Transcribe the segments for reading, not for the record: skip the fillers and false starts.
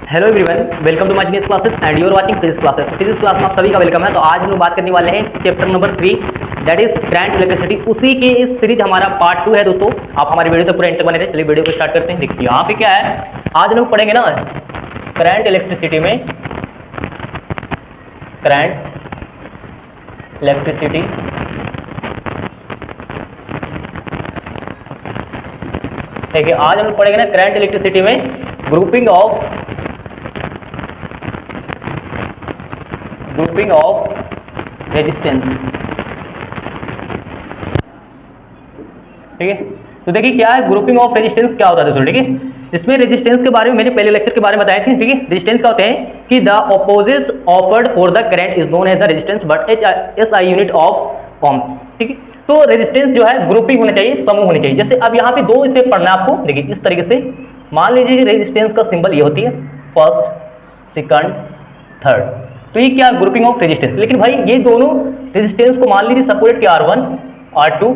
Hello everyone, welcome to my physics classes and you are watching physics classes. Physics class में आप सभी का welcome है। तो आज हम लोग बात करने वाले हैं chapter number 3 that is current electricity. उसी के इस सीरीज हमारा पार्ट 2 है दोस्तों। आप हमारी वीडियो तो पूरा एंड तक बने रहे। चलिए वीडियो को स्टार्ट करते हैं। देखिए यहाँ पे क्या है, आज हम लोग पढ़ेंगे ना करंट इलेक्ट्रिसिटी में, करंट इलेक्ट्रिसिटी देखिए आज हम लोग पढ़ेंगे ना करंट इलेक्ट्रिसिटी में ग्रुपिंग ऑफ रेजिस्टेंस। ठीक है, तो देखिए क्या है ग्रुपिंग ऑफ रेजिस्टेंस, क्या होता है दोस्तों। ठीक है, इसमें रेजिस्टेंस के बारे में मैंने पहले लेक्चर के बारे में बताए थे। ठीक है, रेजिस्टेंस क्या होते हैं कि the opposite offered for the current is known as the resistance but SI unit of ohm. ठीक है, तो रेजिस्टेंस जो है ग्रुपिंग होनी चाहिए, समूह होनी चाहिए। जैसे अब यहाँ पे दो स्टेप पढ़ना है आपको। देखिए इस तरीके से मान लीजिए रेजिस्टेंस का सिंबल ये होती है, फर्स्ट, सेकंड, थर्ड। तो ये क्या ग्रुपिंग ऑफ रेजिस्टेंस। लेकिन भाई ये दोनों रेजिस्टेंस को मान लीजिए सेपरेट किया R1, R2,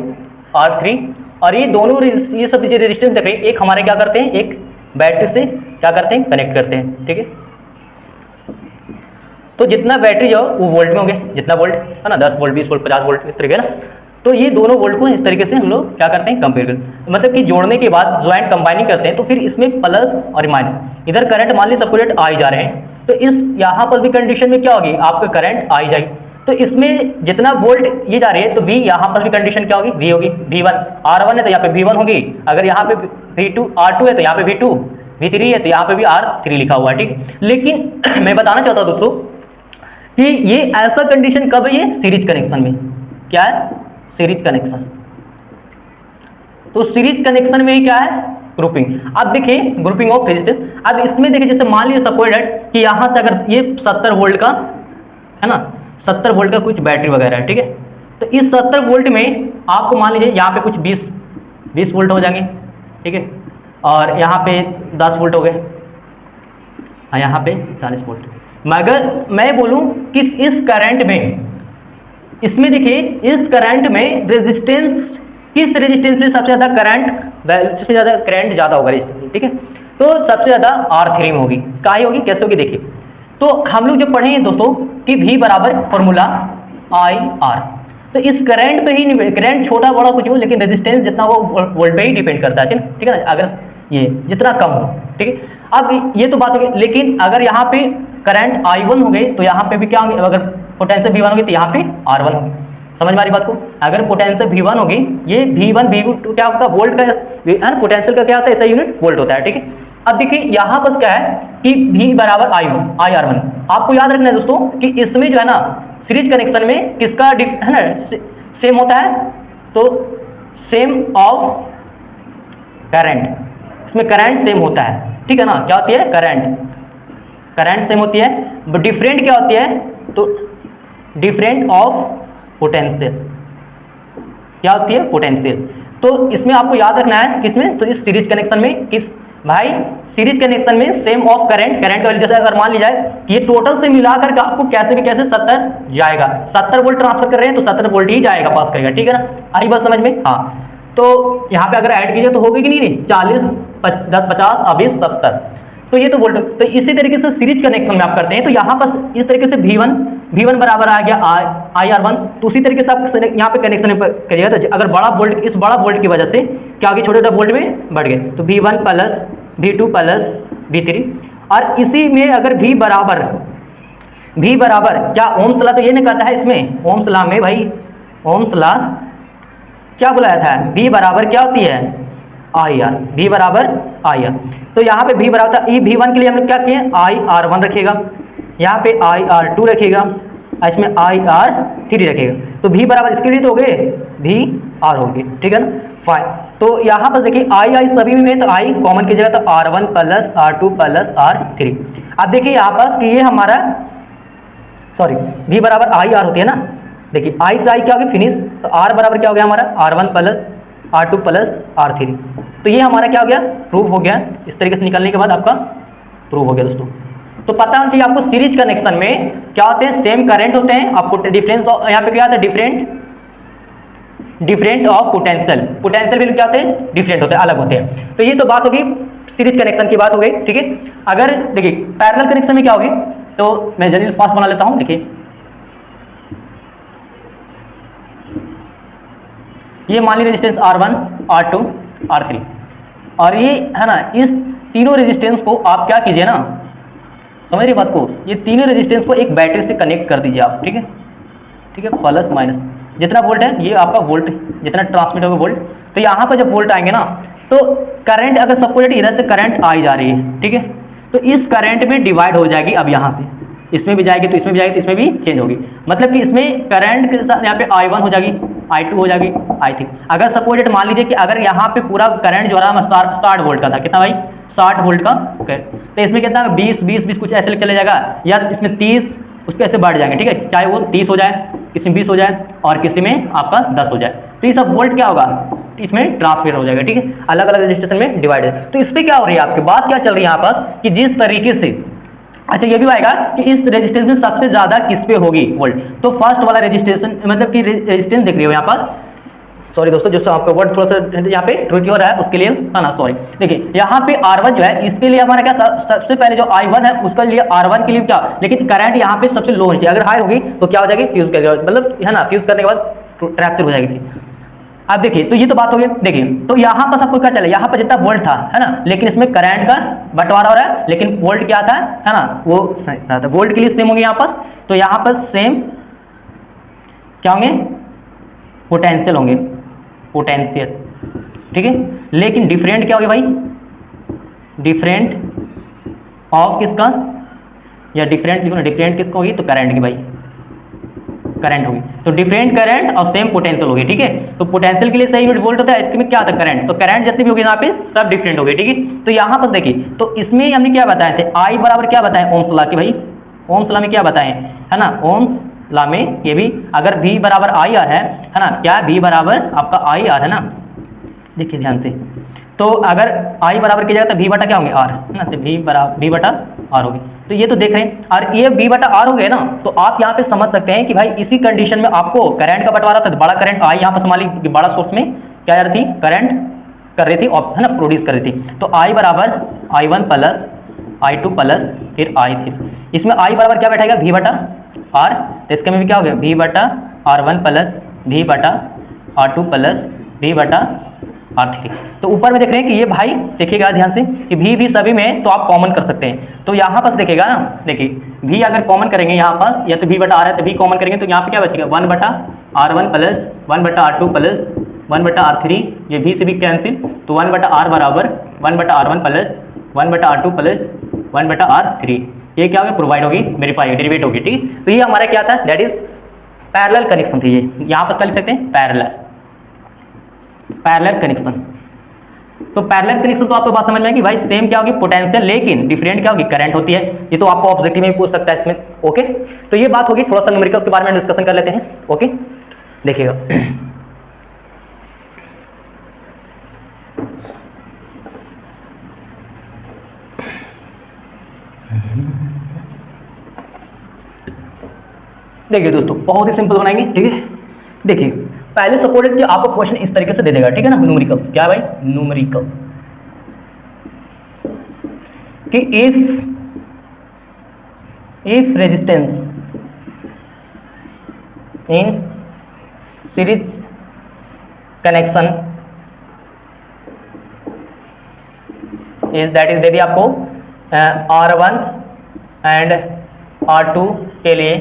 R3 और ये दोनों ये सब रेजिस्टेंस देख रहे हैं, एक हमारे क्या करते हैं, एक बैटरी से क्या करते हैं, कनेक्ट करते हैं। ठीक है, तो जितना बैटरी जो वो वोल्ट में होंगे, जितना वोल्ट है ना, 10 वोल्ट, 20 वोल्ट, 50 वोल्ट, इस तरीके ना। तो ये दोनों वोल्ट को इस तरीके से हम लोग क्या करते हैं, कंपेयर करते हैं। मतलब कि जोड़ने के बाद ज्वाइंट कंबाइनिंग करते हैं तो फिर इसमें प्लस और माइनस, इधर करंट मान लीजिए सेपरेट आ ही जा रहे हैं, तो इस यहाँ पर भी कंडीशन में क्या होगी, आपका करंट आ ही जाएगी। तो इसमें जितना वोल्ट ये जा रही है तो V यहाँ पर भी कंडीशन क्या होगी, V होगी। V1 R1 है तो यहाँ पे V1 होगी। अगर यहाँ पे V2 R2 है तो यहाँ पे V2, V3 है तो यहाँ पे भी R3 लिखा हुआ है। ठीक, लेकिन मैं बताना चाहता हूँ दोस्तों कि ये ऐसा कंडीशन कब है, ये सीरीज कनेक्शन में। क्या है, सीरीज कनेक्शन। तो सीरीज कनेक्शन में ही क्या है, ग्रुपिंग। अब देखिए ग्रुपिंग ऑफ रेजिस्टेंस। अब इसमें देखिए जैसे मान लीजिए सपोर्टेड कि यहाँ से अगर ये 70 वोल्ट का है ना, 70 वोल्ट का कुछ बैटरी वगैरह है। ठीक है, तो इस 70 वोल्ट में आपको मान लीजिए यहाँ पे कुछ 20 वोल्ट हो जाएंगे। ठीक है, और यहाँ पे 10 वोल्ट हो गए, यहाँ पे 40 वोल्ट। मगर मैं बोलूँ कि इस करंट में, इसमें देखिए इस करंट में रेजिस्टेंस, किस रेजिस्टेंस में सबसे ज्यादा करंट, सबसे ज्यादा करंट ज्यादा होगा रेजिस्टेंस। ठीक है, तो सबसे ज्यादा R3 में होगी। काहे होगी, कैसे होगी, देखिए तो हम लोग जो पढ़े हैं दोस्तों कि V बराबर फॉर्मूला IR। तो इस करंट पे ही, करंट छोटा बड़ा कुछ हो लेकिन रेजिस्टेंस जितना वो वोल्ट पे ही डिपेंड करता है। ठीक है ना, अगर ये जितना कम हो। ठीक है, अब ये तो बात हो गई, लेकिन अगर यहाँ पे करंट I1 हो गए तो यहाँ पे भी क्या होंगे, अगर पोटेंशियल V1 होगी तो यहाँ पे R1 होगी। समझ में आ रही बात को। अगर पोटेंशियल V1 होगी, ये V1 V2 क्या होगा, वोल्ट का, पोटेंशियल का क्या होता है, ऐसा यूनिट वोल्ट होता है। ठीक है, अब देखिए यहाँ पर क्या है कि V बराबर IR1। आपको याद रखना है दोस्तों कि इसमें जो है ना सीरीज कनेक्शन में किसका है ना सेम होता है, तो सेम ऑफ करंट, इसमें करंट सेम होता है। ठीक है ना, क्या होती है, करंट सेम होती है। डिफरेंट क्या होती है, तो डिफरेंट ऑफ पोटेंशियल, क्या होती है, पोटेंशियल। तो इसमें आपको याद रखना है किसमें, तो इस सीरीज कनेक्शन में, किस भाई, सीरीज कनेक्शन में सेम ऑफ करंट का वैल्यू। जैसे अगर मान लिया जाए कि ये टोटल से मिलाकर के आपको कैसे भी कैसे 70 जाएगा, 70 वोल्ट ट्रांसफर कर रहे हैं तो 70 वोल्ट ही जाएगा, पास करेगा। ठीक है ना, आई बात समझ में। हाँ, तो यहाँ पे अगर ऐड कीजिए तो होगी कि नहीं, 40, 10, 50, 20, 70। तो ये तो वोल्ट। तो इसी तरीके से सीरीज कनेक्शन में आप करते हैं तो यहाँ पर इस तरीके से V1 बराबर आ गया IR1। तो उसी तरीके से आप यहाँ पे कनेक्शन करिएगा तो अगर बड़ा वोल्ट, इस बड़ा वोल्ट की वजह से क्या आगे छोटे छोटे वोल्ट में बढ़ गए, तो V1 plus V2 plus V3। और इसी में अगर V बराबर क्या ओम्स लॉ तो ये नहीं कहता है, इसमें ओम्स लॉ में भाई, ओम्स लॉ क्या बुलाया था, V बराबर क्या होती है, IR, V बराबर IR। तो यहाँ पे V बराबर था, V1 के लिए हम लोग क्या किए, IR1 रखेगा, यहाँ पे IR2 रखेगा, इसमें IR3 रखेगा। तो V बराबर इसके लिए तो हो गए VR हो गए। ठीक है ना, फाइन। तो यहाँ पर देखिए I सभी में, तो I कॉमन की जगह तो R1 plus R2 plus R3। अब देखिए यहाँ पर कि ये हमारा, सॉरी, V बराबर IR होती है ना, देखिए I से I क्या हो गया, फिनिश। तो R बराबर क्या हो गया हमारा, R1 plus R2 plus R3। तो ये हमारा क्या हो गया, प्रूफ हो गया। इस तरीके से निकलने के बाद आपका प्रूफ हो गया दोस्तों। तो पता होना चाहिए आपको सीरीज कनेक्शन में क्या होते हैं, सेम करंट होते हैं। आपको डिफरेंस यहाँ पे क्या होता है, डिफरेंट ऑफ पोटेंशियल भी क्या होते हैं, डिफरेंट होते हैं, अलग होते हैं। तो ये तो बात होगी सीरीज कनेक्शन की बात हो गई, ठीक है। अगर देखिए पैरेलल कनेक्शन में क्या होगी, तो मैं जल्दी फास्ट बना लेता हूं। देखिए ये मान ली रेजिस्टेंस R1, R2, R3, और ये है ना, इस तीनों रेजिस्टेंस को आप क्या कीजिए ना, समझ रही बात को, ये तीनों रेजिस्टेंस को एक बैटरी से कनेक्ट कर दीजिए आप, ठीक है, ठीक है। प्लस माइनस जितना वोल्ट है ये आपका वोल्ट, जितना ट्रांसमिट होगा वोल्ट, तो यहाँ पर जब वोल्ट आएंगे ना, तो करंट अगर सपोज इधर से करंट आई जा रही है, ठीक है, तो इस करंट में डिवाइड हो जाएगी। अब यहाँ से इसमें भी जाएगी तो इसमें भी जाएगी तो इसमें भी चेंज होगी, मतलब कि इसमें करंट के साथ यहाँ पे I1 हो जाएगी, I2 हो जाएगी, I3। अगर सपोज मान लीजिए कि अगर यहाँ पे पूरा करंट जो रहा 60 वोल्ट का था, कितना भाई 60 वोल्ट का, ओके, तो इसमें कितना 20 कुछ ऐसे चले जाएगा, या इसमें 30 उसके ऐसे बढ़ जाएंगे, ठीक है, चाहे वो 30 हो जाए, किसी में 20 हो जाए और किसी में आपका 10 हो जाए, तो ये सब वोल्ट क्या होगा, इसमें ट्रांसफर हो जाएगा, ठीक है, अलग अलग रजिस्ट्रेशन में डिवाइड है। तो इस पर क्या हो रही है आपकी बात, क्या चल रही है यहाँ पास कि जिस तरीके से, अच्छा ये भी आएगा कि इस रेजिस्टेंस में सबसे ज्यादा किस पे होगी वोल्ट, तो फर्स्ट वाला रजिस्ट्रेशन मतलब कि रेजिस्टेंस देख रही हो यहाँ पास, सॉरी दोस्तों जो आपका वर्ड थोड़ा सा यहाँ पे त्रुटि हो रहा है उसके लिए, हाँ ना सॉरी। देखिए यहाँ पे R1 जो है इसके लिए हमारा क्या, सबसे पहले जो I1 है उसका लिए R1 के लिए क्या, लेकिन करंट यहाँ पे सबसे लो होनी चाहिए, अगर हाई होगी तो क्या हो जाएगी, फ्यूज कर, मतलब है ना, फ्यूज करने के बाद ट्रैप्चर हो जाएगी। अब देखिए तो ये तो बात हो गई। देखिए तो यहाँ पर सबको क्या चला, यहाँ पर जितना वोल्ट था है ना, लेकिन इसमें करंट का बंटवारा हो रहा है, लेकिन वोल्ट क्या था है ना, वो वोल्ट के लिए सेम होंगे यहाँ पर, तो यहाँ पर सेम क्या होंगे, पोटेंशियल होंगे, पोटेंशियल, ठीक है। लेकिन डिफरेंट क्या होगी भाई, डिफरेंट ऑफ किसका, या डिफरेंट लिखो ना, डिफरेंट किसका होगी, तो करंट की भाई, करंट होगी, तो डिफरेंट करंट और सेम पोटेंशियल होगी, ठीक है। तो पोटेंशियल के लिए सही वोल्ट होता है, इसके में क्या आता है करंट, तो करंट जितनी भी होगी यहाँ पे सब डिफरेंट होगी, ठीक है। तो यहाँ पर देखिए तो इसमें हमने क्या बताए थे, I बराबर क्या बताएं, ओम्स लॉ की भाई, ओम्स लॉ में क्या बताएं है ना, ओम्स लॉ में ये भी अगर V बराबर IR है ना, क्या V बराबर आपका IR है ना, देखिए ध्यान से, तो अगर I बराबर की जगह तो V बटा क्या होंगे R है ना, तो V बटा R होगी, तो ये तो देख रहे हैं, और ये V बटा R हो गए ना, तो आप यहाँ पे समझ सकते हैं कि भाई इसी कंडीशन में आपको करंट का बंटवारा था, बड़ा करंट I यहाँ पर मान ली बड़ा सोर्स में क्या कर रही थी, करंट कर रही थी है ना, प्रोड्यूस कर रही थी, तो I बराबर I1 प्लस I2 प्लस फिर I3, इसमें I बराबर क्या बैठेगा, V बटा R, तो इसके में भी क्या हो गया, V बटा R1 प्लस V बटा R2 प्लस V बटा R3। तो ऊपर में देख रहे हैं कि ये भाई देखिएगा ध्यान से कि V सभी में तो आप कॉमन कर सकते हैं, तो यहाँ पास देखिएगा ना, देखिए V अगर कॉमन करेंगे यहाँ पास, या तो V बटा R है तो V कॉमन करेंगे, तो यहाँ पे क्या बचेगा 1 बटा R1 प्लस 1 बटा R2 प्लस 1 बटा R3, ये V से भी कैंसिल, तो 1 बटा R बराबर 1 बटा R1 प्लस 1 बटा R2 प्लस 1 बटा R3, ये क्या होगा, प्रोवाइड होगी, वेरीफाई डेरिवेट होगी, ठीक। तो ये हमारा क्या था, दैट इज पैरेलल कनेक्शन थी, ये यहाँ पर क्या लिख सकते हैं, पैरेलल कनेक्शन। तो पैरेलल कनेक्शन तो आपको बात समझ में आएगी भाई, सेम क्या होगी पोटेंशियल, लेकिन डिफरेंट क्या होगी, करंट होती है, ये तो आपको ऑब्जेक्टिव में भी पूछ सकता है इसमें, ओके। तो ये बात होगी, थोड़ा सा न्यूमेरिकल्स के बारे में डिस्कशन कर लेते हैं, ओके। देखिएगा देखिए दोस्तों बहुत ही सिंपल बनाएंगे, ठीक है। देखिए पहले सपोर्टेड कि आपको क्वेश्चन इस तरीके से दे देगा, ठीक है ना, न्यूमेरिकल्स क्या भाई, न्यूमेरिकल कि if resistance in series connection is, that is they दिया आपको R1 एंड R2 के लिए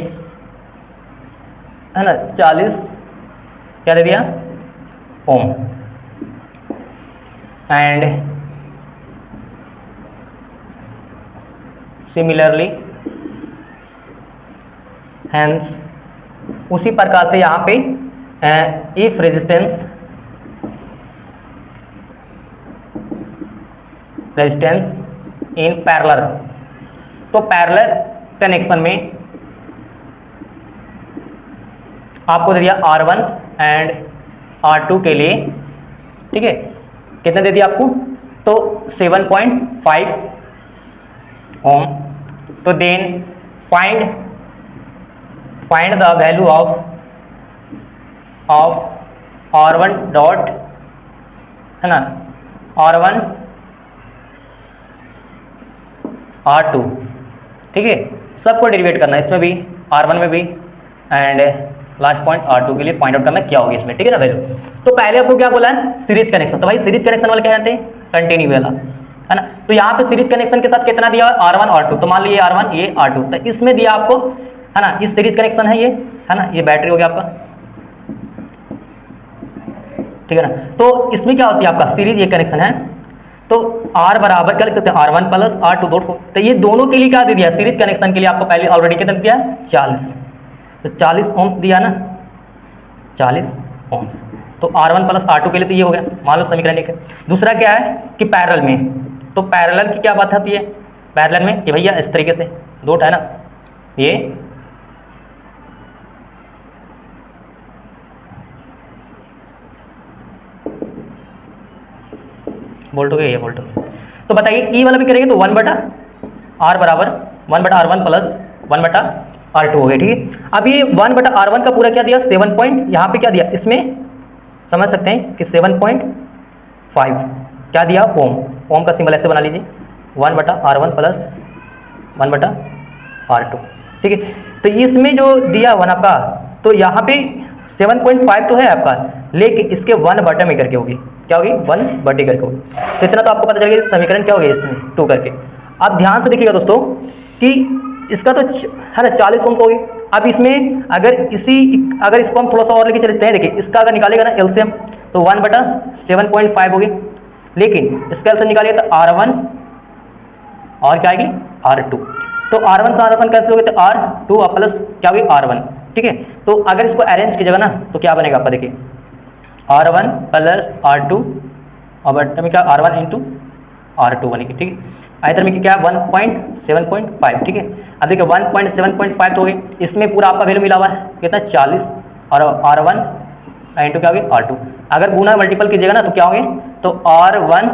है ना 40 क्या दे दिया ओम, एंड सिमिलरली हैंस उसी प्रकार से यहाँ पे इफ रेजिस्टेंस इन पैरेलल, तो पैरेलल कनेक्शन में आपको दे दिया R1 एंड R2 के लिए, ठीक है, कितना दे दिया आपको, तो 7.5 ओम, तो then find the value of R1 dot है ना, R1 R2, ठीक है, सबको डेरिवेट करना है, इसमें भी R1 में भी, एंड लास्ट पॉइंट R2 के लिए फाइंड आउट करना क्या होगी इसमें, ठीक है ना वैल्यू। तो पहले आपको क्या बोला है, सीरीज कनेक्शन, तो भाई सीरीज कनेक्शन वाले क्या जानते हैं, कंटिन्यू वाला, है ना। तो यहाँ पे सीरीज कनेक्शन के साथ कितना दिया R1 R2, तो मान लीजिए R1 ये R2, तो इसमें दिया आपको, है ना, इस सीरीज कनेक्शन है ये, है ना, ये बैटरी हो गया आपका, ठीक है ना। तो इसमें क्या होती है आपका सीरीज ये कनेक्शन है, तो R बराबर क्या लिख सकते हैं, R1 प्लस R2 दोनों, तो ये दोनों के लिए क्या दे दिया, सीरीज कनेक्शन के लिए आपको पहले ऑलरेडी कितना दिया 40, तो 40 ओम्स दिया ना, 40 ओम्स, तो R1 प्लस R2 के लिए तो ये हो गया, मान लो समीकरण एक है। दूसरा क्या है कि पैरेलल में, तो पैरेलल की क्या बात होती है, पैरेलल में कि भैया इस तरीके से दो है ना, ये वोल्ट हो गया, ये वोल्ट हो गया। तो बताइए ई वाला भी करेंगे तो 1/R बराबर 1/R1 प्लस 1/R2 हो गया, ठीक है। अब ये 1/R1 का पूरा क्या दिया 7 पॉइंट, यहाँ पे क्या दिया, इसमें समझ सकते हैं कि 7.5 क्या दिया ओम, ओम का सिंबल ऐसे बना लीजिए 1/R1 प्लस 1/R2, ठीक है। तो इसमें जो हुआ 1 आपका, तो यहाँ पे 7.5 तो है आपका, लेकिन इसके 1/में करके होगी, क्या होगी 1/करके होगी, तो इतना तो आपको पता चलेगा समीकरण क्या हो गया इसमें 2 करके। अब ध्यान से देखिएगा दोस्तों कि इसका तो है ना 40 ओम होगी। अब इसमें अगर इसको हम थोड़ा सा और लेके चलते हैं, देखिए इसका अगर निकालेगा ना एलसीएम तो 1/7.5 होगी, लेकिन इसका एलसीएम निकालिए तो R1 और क्या आएगी R2, तो R1 से R1 कैसे होगी, तो R2 प्लस क्या होगी R1, ठीक है। तो अगर इसको अरेंज कीजिएगा ना तो क्या बनेगा आपका, देखिए R1 प्लस R2 और बट में क्या R1 इंटू R2 बनेगी, ठीक है। आयतर में क्या 1.7.5, ठीक है। अब देखिए 1.7.5 तो हो गई, इसमें पूरा आपका वैल्यू मिला हुआ है कितना 40, और R1 इंटू क्या होगी R2, अगर गुना मल्टीपल कीजिएगा ना तो क्या होंगे, तो R1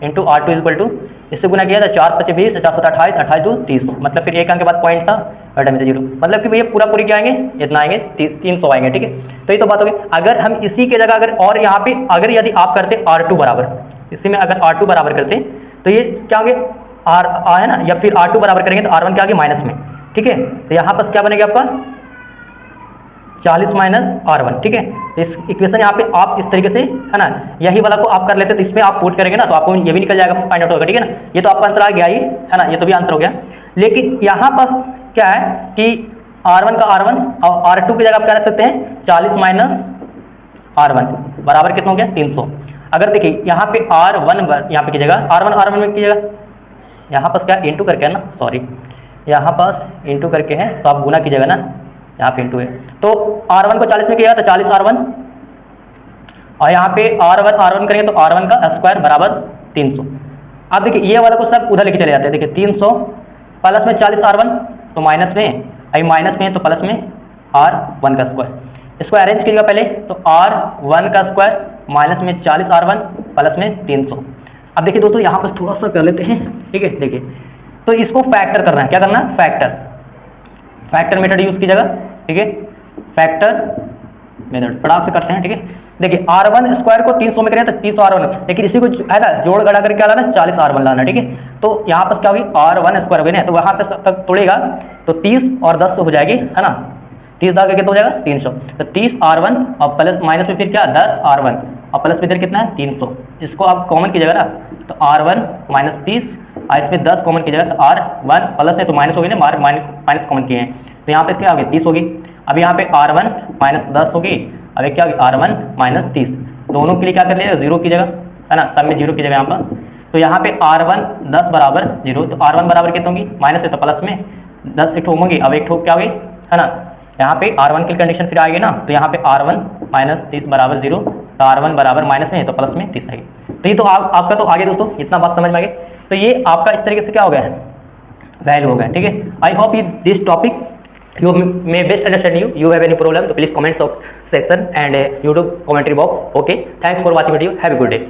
into R2 equal to, इससे गुना किया था 4 × 5 = 20, 4 × 7 = 28, 28 × 2 = 30, मतलब फिर एक अंक के बाद पॉइंट था बटे में 0, मतलब कि भैया पूरा पूरी क्या आएंगे, इतना आएंगे 300 आएंगे, ठीक है। तो ये तो बात हो गई। अगर हम इसी के जगह अगर और यहाँ पे अगर यदि आप करते R2 बराबर, इसी में अगर R2 बराबर करते तो ये क्या होंगे R है ना, या फिर R2 बराबर करेंगे तो R1 क्या आगे माइनस में, ठीक है। तो यहाँ पर क्या बनेगा आपका 40 माइनस R1, ठीक है। तो इस इक्वेशन यहाँ पे आप इस तरीके से, है ना, यही वाला को आप कर लेते तो इसमें आप पुट करेंगे ना तो आपको ये भी निकल जाएगा, फाइंड आउट होगा, ठीक है ना। ये तो आपका आंसर आ गया ही, है ना, ये तो भी आंसर हो गया। लेकिन यहाँ पर क्या है कि R1 का R1 और R2 की जगह आप क्या रख सकते हैं 40 माइनस R1 बराबर कितना हो गया 300। अगर देखिए यहाँ पे R1 यहाँ पे कीजिएगा R1 में कीजिएगा, यहाँ पास क्या इंटू करके है ना, सॉरी यहाँ पास इंटू करके है तो आप गुना कीजिएगा ना, यहाँ पे इंटू है, तो R1 को 40 में किया तो 40 R1, और यहाँ पे R1 करेंगे तो R1 का स्क्वायर बराबर 300। अब देखिए ये वाला को सब उधर लेके चले जाते हैं, देखिए 300 प्लस में 40 R1 तो माइनस में, अभी माइनस में तो प्लस में R1 का स्क्वायर, इसको अरेंज कीजिएगा पहले तो R1 का स्क्वायर माइनस में 40 R1 प्लस में 300। अब देखिए दोस्तों यहाँ पर थोड़ा सा कर लेते हैं, ठीक है। देखिए तो इसको फैक्टर करना है, क्या करना है फैक्टर मेथड यूज कीजिएगा, ठीक है। फैक्टर मेथड फटाक से करते हैं, ठीक है। देखिए R1 स्क्वायर को 300 में करें तो 30 R1, लेकिन इसी को है ना जोड़ घटा करके क्या लाना 40 R1 लाना, ठीक है। तो यहाँ पर क्या होगी R1 स्क्वायर हो गई ना, तो वहाँ पर तक तोड़ेगा तो 30 और 10 हो जाएगी, है ना, 30 दाग कितना हो जाएगा 300, तो 30 R1 और प्लस माइनस में फिर क्या 10 R1 और प्लस में इधर कितना है 300, इसको आप कॉमन कीजिएगा ना तो R1 माइनस 30 और इसमें 10 कॉमन कीजिएगा तो R1 प्लस है तो माइनस हो गई ना, माइनस कॉमन किए हैं तो यहाँ पे क्या हो गया 30 होगी। अब यहाँ पे R1 माइनस 10 होगी, अब क्या होगी R1 माइनस 30, दोनों के लिए क्या कर लिया 0 कीजिएगा, है ना, सब में 0 कीजिएगा यहाँ पर। तो यहाँ पे R1 10 बराबर 0, तो R1 बराबर कितना होगी माइनस है तो प्लस में 10 एक ठोक होंगी, अब एक ठोक क्या होगी, है ना, यहाँ पे R1 की कंडीशन फिर आएगी ना, तो यहाँ पे R1 माइनस 30 बराबर 0, तो R1 बराबर माइनस में है तो प्लस में 30 आएगी। तो ये तो आपका तो आगे दोस्तों इतना बात समझ में आ गई, तो ये आपका इस तरीके से क्या हो गया वैल्यू हो गया, ठीक है। I hope this topic you may best understand you have any problem so please comment section and YouTube commentary box. Okay, thanks for watching video, have a good day.